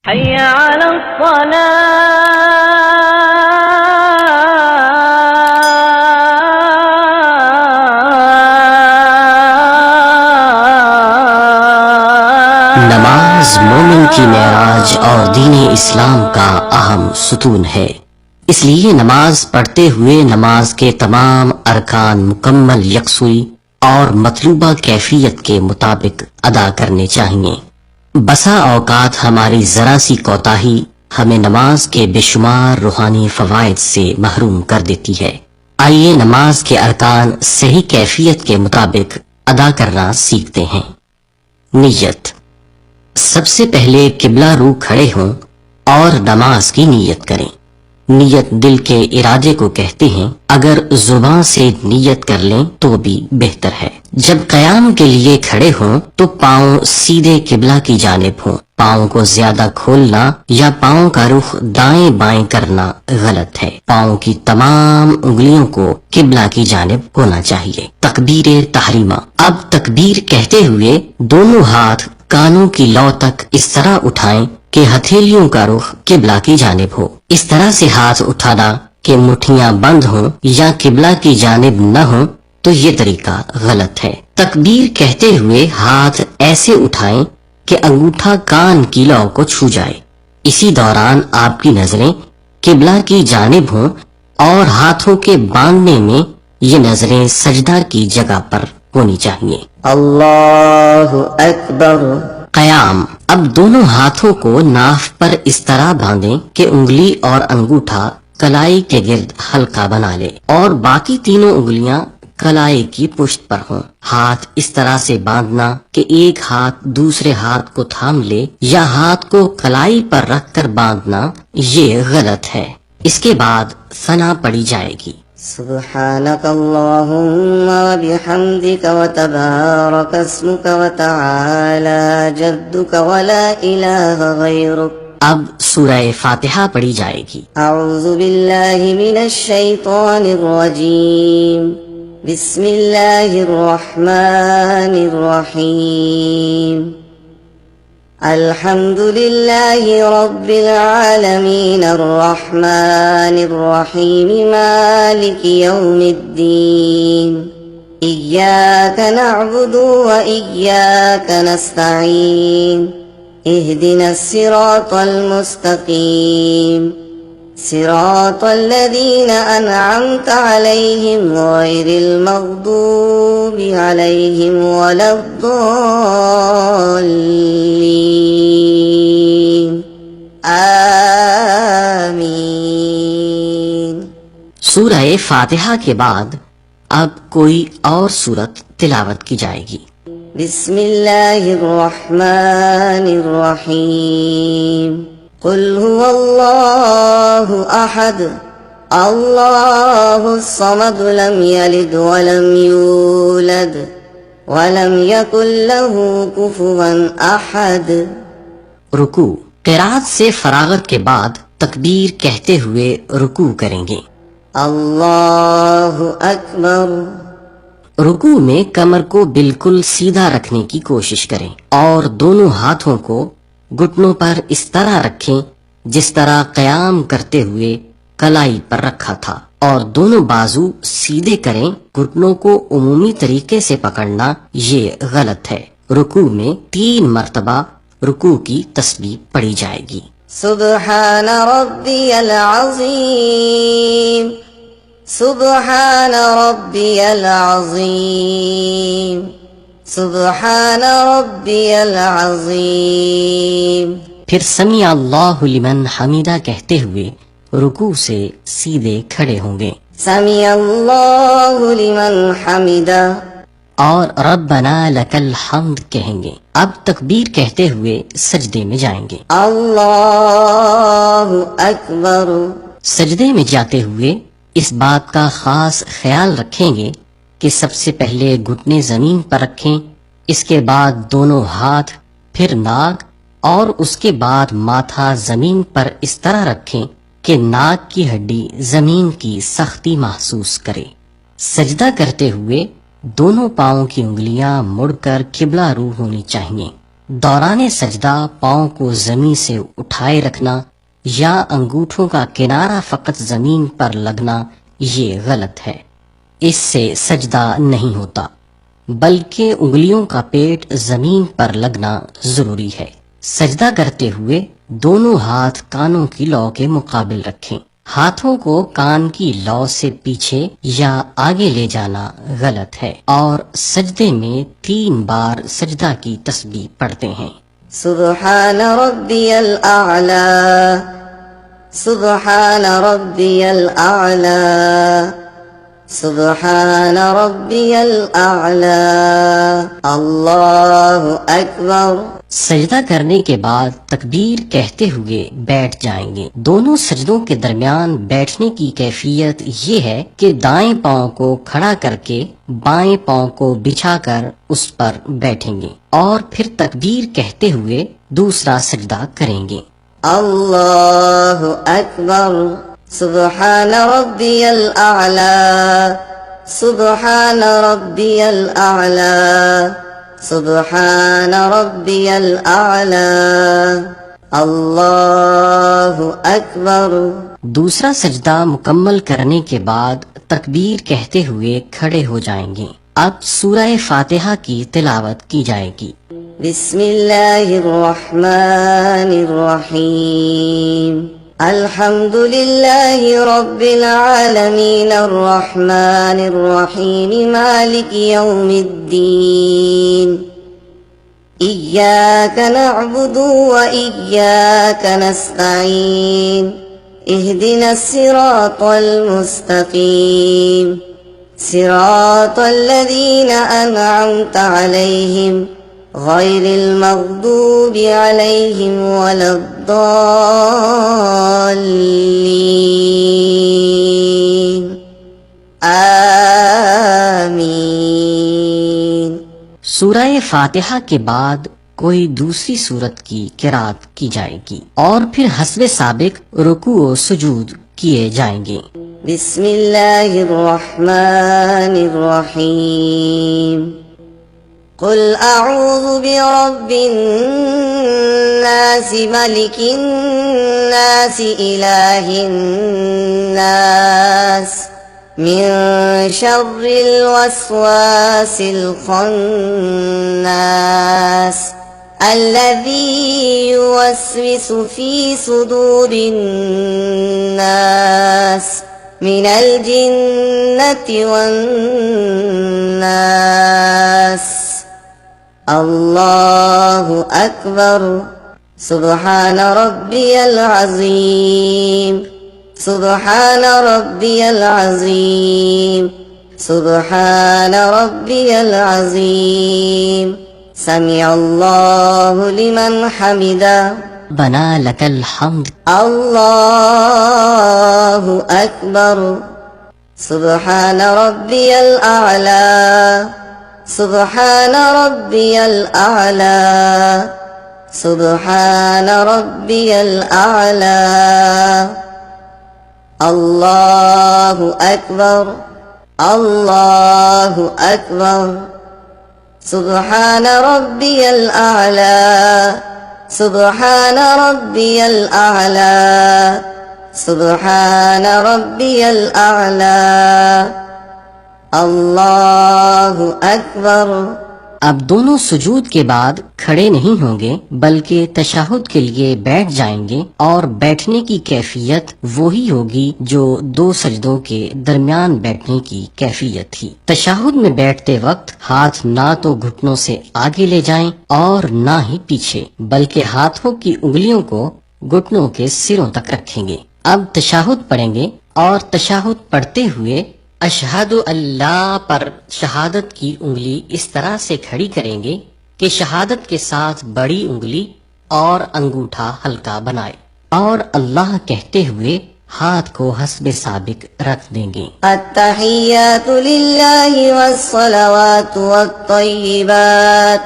حي على نماز مومن کی معراج اور دین اسلام کا اہم ستون ہے، اس لیے نماز پڑھتے ہوئے نماز کے تمام ارکان مکمل یکسوئی اور مطلوبہ کیفیت کے مطابق ادا کرنے چاہیے۔ بسا اوقات ہماری ذرا سی کوتاہی ہمیں نماز کے بے شمار روحانی فوائد سے محروم کر دیتی ہے۔ آئیے نماز کے ارکان صحیح کیفیت کے مطابق ادا کرنا سیکھتے ہیں۔ نیت، سب سے پہلے قبلہ رو کھڑے ہوں اور نماز کی نیت کریں۔ نیت دل کے ارادے کو کہتے ہیں، اگر زبان سے نیت کر لیں تو بھی بہتر ہے۔ جب قیام کے لیے کھڑے ہوں تو پاؤں سیدھے قبلہ کی جانب ہوں۔ پاؤں کو زیادہ کھولنا یا پاؤں کا رخ دائیں بائیں کرنا غلط ہے۔ پاؤں کی تمام انگلیوں کو قبلہ کی جانب ہونا چاہیے۔ تکبیر تحریمہ، اب تکبیر کہتے ہوئے دونوں ہاتھ کانوں کی لو تک اس طرح اٹھائیں کہ ہتھیلیوں کا رخ قبلہ کی جانب ہو۔ اس طرح سے ہاتھ اٹھانا کہ مٹھیاں بند ہوں یا قبلہ کی جانب نہ ہوں تو یہ طریقہ غلط ہے۔ تکبیر کہتے ہوئے ہاتھ ایسے اٹھائیں کہ انگوٹھا کان کی لو کو چھو جائے۔ اسی دوران آپ کی نظریں قبلہ کی جانب ہوں اور ہاتھوں کے باندھنے میں یہ نظریں سجدہ کی جگہ پر ہونی چاہیے۔ اللہ اکبر۔ قیام، اب دونوں ہاتھوں کو ناف پر اس طرح باندھیں کہ انگلی اور انگوٹھا کلائی کے گرد حلقہ بنا لے اور باقی تینوں انگلیاں کلائی کی پشت پر ہوں۔ ہاتھ اس طرح سے باندھنا کہ ایک ہاتھ دوسرے ہاتھ کو تھام لے یا ہاتھ کو کلائی پر رکھ کر باندھنا یہ غلط ہے۔ اس کے بعد ثنا پڑھی جائے گی۔ سبحانك اللهم وبحمدك وتبارك اسمك وتعالى جدك ولا إله غيرك۔ اب سورہ فاتحہ پڑھی جائے گی۔ اعوذ باللہ من الشیطان الرجیم، بسم اللہ الرحمن الرحیم، الحمد للہ رب العالمین الرحمن الرحیم مالک یوم الدین، ایاک نعبد و ایاک نستعین، اهدنا الصراط المستقيم صراط الذين أنعمت عليهم غير المغضوب عليهم ولا الضالين آمین۔ سورہ فاتحہ کے بعد اب کوئی اور سورت تلاوت کی جائے گی۔ بسم اللہ الرحمن الرحیم، قل هو اللہ احد اللہ الصمد لم یلد ولم یولد ولم یکن له کفوا احد۔ رکوع، قرات سے فراغت کے بعد تکبیر کہتے ہوئے رکوع کریں گے۔ اللہ اکبر۔ رکوع میں کمر کو بالکل سیدھا رکھنے کی کوشش کریں اور دونوں ہاتھوں کو گھٹنوں پر اس طرح رکھیں جس طرح قیام کرتے ہوئے کلائی پر رکھا تھا، اور دونوں بازو سیدھے کریں۔ گھٹنوں کو عمومی طریقے سے پکڑنا یہ غلط ہے۔ رکوع میں 3 مرتبہ رکوع کی تسبیح پڑھی جائے گی۔ سبحان ربی العظیم، سبحان ربی العظیم، سبحان ربی العظیم۔ پھر سمیع اللہ لمن حمیدہ کہتے ہوئے رکوع سے سیدھے کھڑے ہوں گے سمیع اللہ لمن حمیدہ، اور ربنا لک الحمد کہیں گے۔ اب تکبیر کہتے ہوئے سجدے میں جائیں گے۔ اللہ اکبر۔ سجدے میں جاتے ہوئے اس بات کا خاص خیال رکھیں گے کہ سب سے پہلے گھٹنے زمین پر رکھیں، اس کے بعد دونوں ہاتھ، پھر ناک اور اس کے بعد ماتھا زمین پر اس طرح رکھیں کہ ناک کی ہڈی زمین کی سختی محسوس کرے۔ سجدہ کرتے ہوئے دونوں پاؤں کی انگلیاں مڑ کر قبلہ رو ہونی چاہیے۔ دوران سجدہ پاؤں کو زمین سے اٹھائے رکھنا یا انگوٹھوں کا کنارہ فقط زمین پر لگنا یہ غلط ہے، اس سے سجدہ نہیں ہوتا، بلکہ انگلیوں کا پیٹ زمین پر لگنا ضروری ہے۔ سجدہ کرتے ہوئے دونوں ہاتھ کانوں کی لو کے مقابل رکھیں۔ ہاتھوں کو کان کی لو سے پیچھے یا آگے لے جانا غلط ہے، اور سجدے میں 3 بار سجدہ کی تسبیح پڑھتے ہیں۔ سبحان ربی الاعلی، سبحان ربی الاعلی، سبحان ربی الاعلی، اللہ اکبر۔ سجدہ کرنے کے بعد تکبیر کہتے ہوئے بیٹھ جائیں گے۔ دونوں سجدوں کے درمیان بیٹھنے کی کیفیت یہ ہے کہ دائیں پاؤں کو کھڑا کر کے بائیں پاؤں کو بچھا کر اس پر بیٹھیں گے، اور پھر تکبیر کہتے ہوئے دوسرا سجدہ کریں گے۔ اللہ اکبر، سبحان ربی الاعلی، سبحان ربی الاعلی، سبحان ربی الاعلی، اللہ اکبر۔ دوسرا سجدہ مکمل کرنے کے بعد تکبیر کہتے ہوئے کھڑے ہو جائیں گے۔ اب سورہ فاتحہ کی تلاوت کی جائے گی۔ بسم اللہ الرحمن الرحیم، الحمد للہ رب العالمین، الرحمن الرحیم، مالک یوم الدین، ایاک نعبد و ایاک نستعین، اہدنا الصراط المستقیم، صراط الذین انعمت علیہم غیر المغضوب علیہم ولا الضالین، آمین۔ سورہ فاتحہ کے بعد کوئی دوسری سورت کی قرات کی جائے گی، اور پھر حسب سابق رکوع و سجود کیے جائیں گے۔ بسم اللہ الرحمن الرحیم، قل اعوذ برب الناس، ملک الناس، الہ الناس، من شر الوسواس الخناس، الذي يوسوس في صدور الناس، من الجنة والناس، اللہ اکبر، سبحان ربی العظیم، سبحان ربی العظیم، سبحان ربی العظیم، سمع اللہ لمن حمدہ، بنا لک الحمد، اللہ اکبر، سبحان ربی الاعلی، سبحان ربی الاعلی، سبحان ربی الاعلی، اللہ اکبر، اللہ اکبر، سبحان ربی الاعلی، سبحان ربی الاعلی، سبحان ربی الاعلی، اللہ اکبر۔ اب دونوں سجود کے بعد کھڑے نہیں ہوں گے، بلکہ تشہد کے لیے بیٹھ جائیں گے، اور بیٹھنے کی کیفیت وہی ہوگی جو 2 سجدوں کے درمیان بیٹھنے کی کیفیت تھی۔ تشہد میں بیٹھتے وقت ہاتھ نہ تو گھٹنوں سے آگے لے جائیں اور نہ ہی پیچھے، بلکہ ہاتھوں کی انگلیوں کو گھٹنوں کے سروں تک رکھیں گے۔ اب تشہد پڑھیں گے، اور تشہد پڑھتے ہوئے اشہد اللہ پر شہادت کی انگلی اس طرح سے کھڑی کریں گے کہ شہادت کے ساتھ بڑی انگلی اور انگوٹھا ہلکا بنائے، اور اللہ کہتے ہوئے ہاتھ کو حسب سابق رکھ دیں گے۔ التحیات للہ والصلوات والطیبات،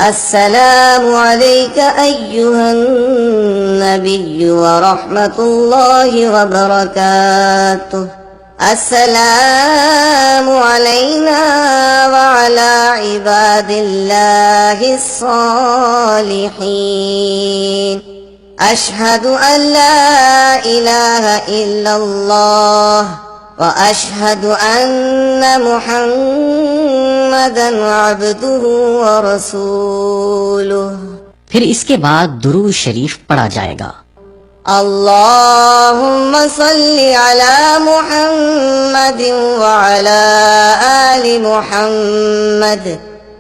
السلام علیک ایہا النبی ورحمت اللہ وبرکاتہ، السلام علينا وعلى عباد الله الصالحين أشهد أن لا إله إلا الله وأشهد أن محمدا عبده ورسوله. پھر اس کے بعد درود شریف پڑھا جائے گا. اللهم صل على محمد وعلى آل محمد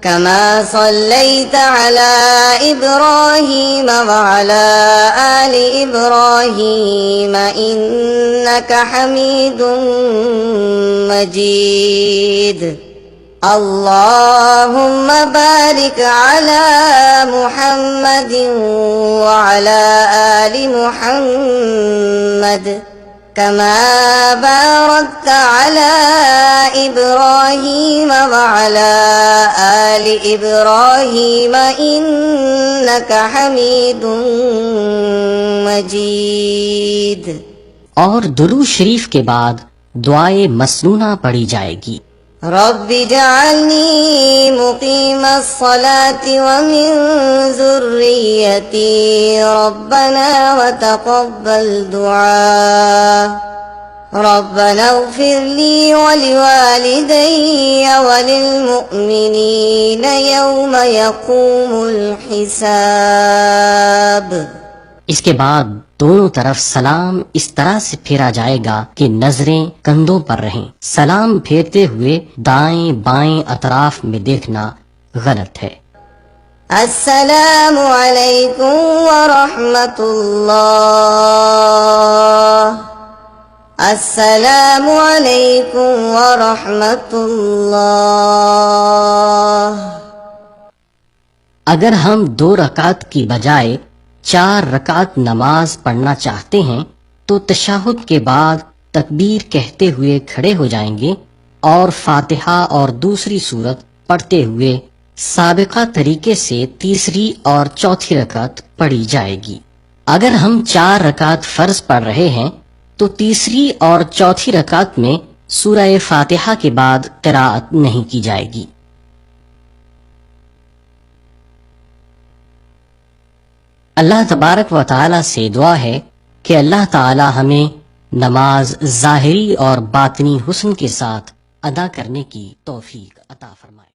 كما صليت على إبراهيم وعلى آل إبراهيم إنك حميد مجيد. اللهم بارك على محمد وعلى آل محمد كما باركت على إبراهيم وعلى آل إبراهيم إنك حميد مجيد. اور درود شریف کے بعد دعائے مسنونہ پڑھی جائے گی. رب اجعلني مقيم الصلاة ومن ذريتي ربنا وتقبل دعاء ربنا اغفر لي ولوالدي وللمؤمنين يوم يقوم الحساب. اس کے بعد دونوں طرف سلام اس طرح سے پھیرا جائے گا کہ نظریں کندھوں پر رہیں. سلام پھیرتے ہوئے دائیں بائیں اطراف میں دیکھنا غلط ہے. السلام علیکم ورحمۃ اللہ. السلام علیکم ورحمۃ اللہ. اگر ہم 2 رکعت کی بجائے 4 رکعت نماز پڑھنا چاہتے ہیں تو تشہد کے بعد تکبیر کہتے ہوئے کھڑے ہو جائیں گے اور فاتحہ اور دوسری سورت پڑھتے ہوئے سابقہ طریقے سے تیسری اور چوتھی رکعت پڑھی جائے گی. اگر ہم 4 رکعت فرض پڑھ رہے ہیں تو تیسری اور چوتھی رکعت میں سورہ فاتحہ کے بعد قرأت نہیں کی جائے گی. اللہ تبارک و تعالی سے دعا ہے کہ اللہ تعالی ہمیں نماز ظاہری اور باطنی حسن کے ساتھ ادا کرنے کی توفیق عطا فرمائے.